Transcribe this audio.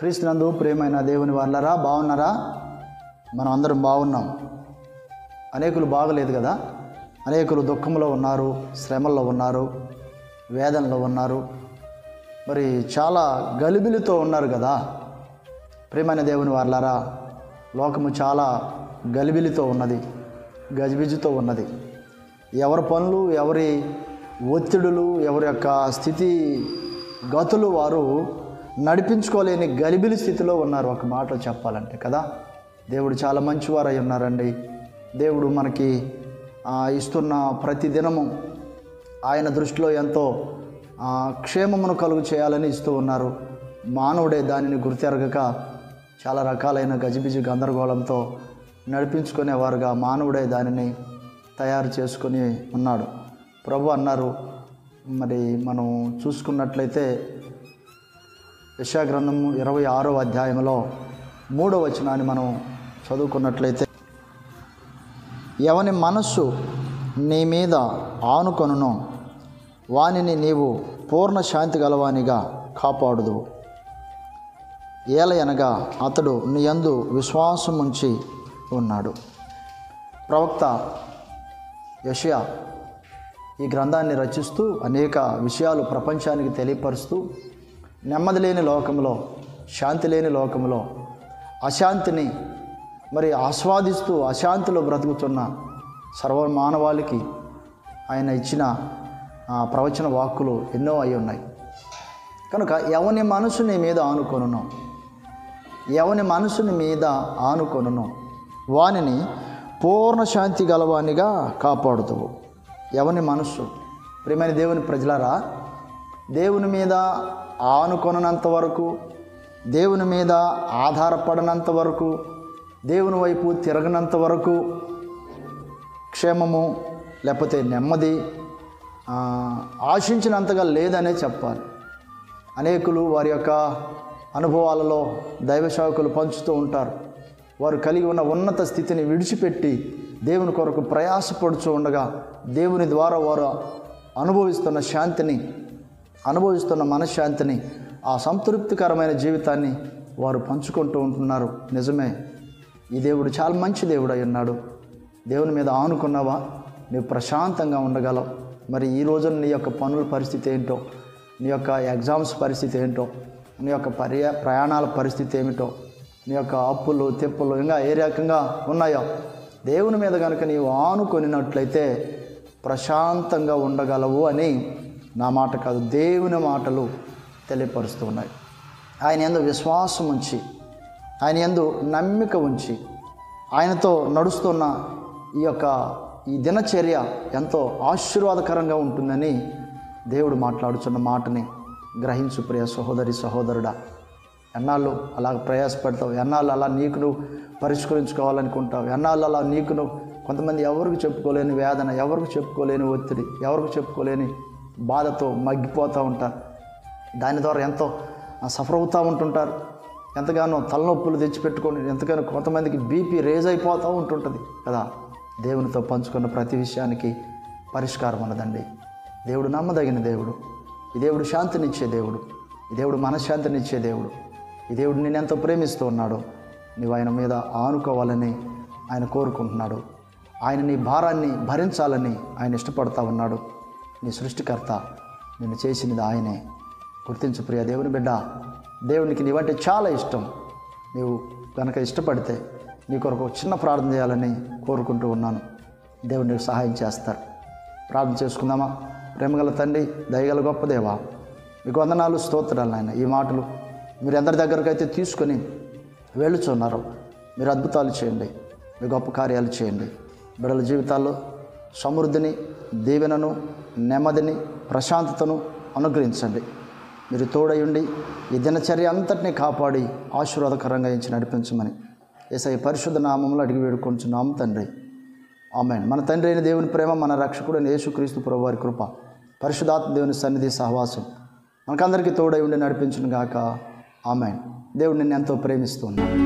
క్రీస్తునందు ప్రియమైన దేవుని వాళ్ళరా, బాగున్నారా? మనం అందరం బాగున్నాం. అనేకులు బాగలేదు కదా. అనేకులు దుఃఖంలో ఉన్నారు, శ్రమల్లో ఉన్నారు, వేదనలో ఉన్నారు, మరి చాలా గలిబిలితో ఉన్నారు కదా. ప్రియమైన దేవుని వాళ్ళరా, లోకము చాలా గలిబిలితో ఉన్నది, గజిబిజితో ఉన్నది. ఎవరి పనులు, ఎవరి ఒత్తిడులు, ఎవరి యొక్క స్థితి గతులు వారు నడిపించుకోలేని గలిబిలి స్థితిలో ఉన్నారు. ఒక మాటలో చెప్పాలంటే కదా. దేవుడు చాలా మంచివారై ఉన్నారండి. దేవుడు మనకి ఇస్తున్న ప్రతి దినము ఆయన దృష్టిలో ఎంతో క్షేమమును కలుగు చేయాలని ఇస్తూ ఉన్నారు. మానవుడే దానిని గుర్తెరగక చాలా రకాలైన గజిబిజి గందరగోళంతో నడిపించుకునేవారుగా మానవుడే దానిని తయారు చేసుకొని ఉన్నాడు. ప్రభు అన్నారు, మరి మనం చూసుకున్నట్లయితే యెషయా గ్రంథము 26వ అధ్యాయంలో 3వ వచనాన్ని మనం చదువుకున్నట్లయితే, ఎవని మనస్సు నీ మీద ఆనుకొనునో వానిని నీవు పూర్ణ శాంతి గలవానిగా కాపాడుదు. ఏలయనగా అతడు నీ యందు విశ్వాసం ఉంచి ఉన్నాడు. ప్రవక్త యెషయా ఈ గ్రంథాన్ని రచిస్తూ అనేక విషయాలు ప్రపంచానికి తెలియపరుస్తూ, నెమ్మది లేని లోకంలో, శాంతి లేని లోకంలో అశాంతిని మరి ఆస్వాదిస్తూ అశాంతిలో బ్రతుకుతున్న సర్వమానవాళికి ఆయన ఇచ్చిన ప్రవచన వాక్కులు ఎన్నో అయి ఉన్నాయి. కనుక ఎవని మనసు నీ మీద ఆనుకొనునో, ఎవని మనసుని మీద ఆనుకొనునో వానిని పూర్ణ శాంతి గలవానిగా కాపాడుతావు. ఎవని మనస్సు, ప్రియమైన దేవుని ప్రజలారా, దేవుని మీద ఆనుకొనంత వరకు, దేవుని మీద ఆధారపడనంత వరకు, దేవుని వైపు తిరగనంత వరకు క్షేమము లేకపోతే నెమ్మది ఆశించినంతగా లేదనే చెప్పాలి. అనేకులు వారి యొక్క అనుభవాలలో దైవ సేవకులు పంచుతూ ఉంటారు. వారు కలిగి ఉన్న ఉన్నత స్థితిని విడిచిపెట్టి దేవుని కొరకు ప్రయాసపడుతూ ఉండగా దేవుని ద్వారా వారు అనుభవిస్తున్న శాంతిని, అనుభవిస్తున్న మనశ్శాంతిని, ఆ సంతృప్తికరమైన జీవితాన్ని వారు పంచుకుంటూ ఉంటున్నారు. నిజమే, ఈ దేవుడు చాలా మంచి దేవుడు అయి ఉన్నాడు. దేవుని మీద ఆనుకున్నావా, నీవు ప్రశాంతంగా ఉండగలవు. మరి ఈ రోజున నీ యొక్క పనుల పరిస్థితి ఏంటో, నీ యొక్క ఎగ్జామ్స్ పరిస్థితి ఏంటో, నీ యొక్క ప్రయాణాల పరిస్థితి ఏమిటో, నీ యొక్క అప్పులు తెప్పులు ఇంకా ఏ రకంగా ఉన్నాయో, దేవుని మీద కనుక నీవు ఆనుకొనినట్లయితే ప్రశాంతంగా ఉండగలవు అని నా మాట కాదు, దేవుని మాటలు తెలియపరుస్తూ ఉన్నాయి. ఆయన యందు విశ్వాసం ఉంచి, ఆయన యందు నమ్మిక ఉంచి, ఆయనతో నడుస్తున్న ఈ దినచర్య ఎంతో ఆశీర్వాదకరంగా ఉంటుందని దేవుడు మాట్లాడుతున్న మాటని గ్రహించు ప్రియ సహోదరి సహోదరుడా. ఎన్నాళ్ళు అలా ప్రయాసపడతావు, ఎన్నాళ్ళు అలా నీకు నువ్వు పరిష్కరించుకోవాలనుకుంటావు, ఎన్నాళ్ళు అలా నీకు నువ్వు కొంతమంది ఎవరికి చెప్పుకోలేని వేదన, ఎవరికి చెప్పుకోలేని ఒత్తిడి, ఎవరికి చెప్పుకోలేని బాధతో మగ్గిపోతూ ఉంటారు. దాని ద్వారా ఎంతో సఫర్ అవుతూ ఉంటుంటారు. ఎంతగానో తలనొప్పులు తెచ్చిపెట్టుకొని, ఎంతగానో కొంతమందికి బీపీ రేజ్ అయిపోతూ ఉంటుంటుంది కదా. దేవునితో పంచుకున్న ప్రతి విషయానికి పరిష్కారం ఉన్నదండి. దేవుడు నమ్మదగిన దేవుడు. ఈ దేవుడు శాంతినిచ్చే దేవుడు. ఈ దేవుడు మనశ్శాంతినిచ్చే దేవుడు. ఈ దేవుడు నేను ఎంతో ప్రేమిస్తూ ఉన్నాడు. నీవు ఆయన మీద ఆనుకోవాలని ఆయన కోరుకుంటున్నాడు. ఆయన నీ భారాన్ని భరించాలని ఆయన ఇష్టపడతా ఉన్నాడు. నీ సృష్టికర్త, నిన్ను చేసినది ఆయనే. గుర్తించు ప్రియ దేవుని బిడ్డ, దేవునికి నీవంటే చాలా ఇష్టం. నీవు కనుక ఇష్టపడితే నీ కొరకు చిన్న ప్రార్థన చేయాలని కోరుకుంటూ ఉన్నాను. దేవుడు నీకు సహాయం చేస్తారు. ప్రార్థన చేసుకుందామా? ప్రేమగల తండ్రి, దయగల గొప్ప దేవా, మీకు వందనాలు, స్తోత్రాలు నాయన. ఈ మాటలు మీరు అందరి దగ్గరకు అయితే తీసుకొని వెళ్ళుచున్నారు. మీరు అద్భుతాలు చేయండి, మీ గొప్ప కార్యాలు చేయండి. బిడ్డల జీవితాల్లో సమృద్ధిని, దీవెనను, నెమ్మదిని, ప్రశాంతతను అనుగ్రహించండి. మీరు తోడయుండి ఈ దినచర్య అంతటినీ కాపాడి ఆశీర్వాదకరంగా ఇచ్చి నడిపించమని యేసయ్య పరిశుద్ధ నామములో అడిగి వేడుకొంచున్నాము తండ్రి. ఆమేన్. మన తండ్రి అయిన దేవుని ప్రేమ, మన రక్షకుడైన యేసుక్రీస్తు ప్రభువారి కృప, పరిశుద్ధాత్మ దేవుని సన్నిధి సహవాసం మనకందరికీ తోడై ఉండి నడిపించును గాక. ఆమేన్. దేవుడు నిన్ను ఎంతో ప్రేమిస్తున్నాడు.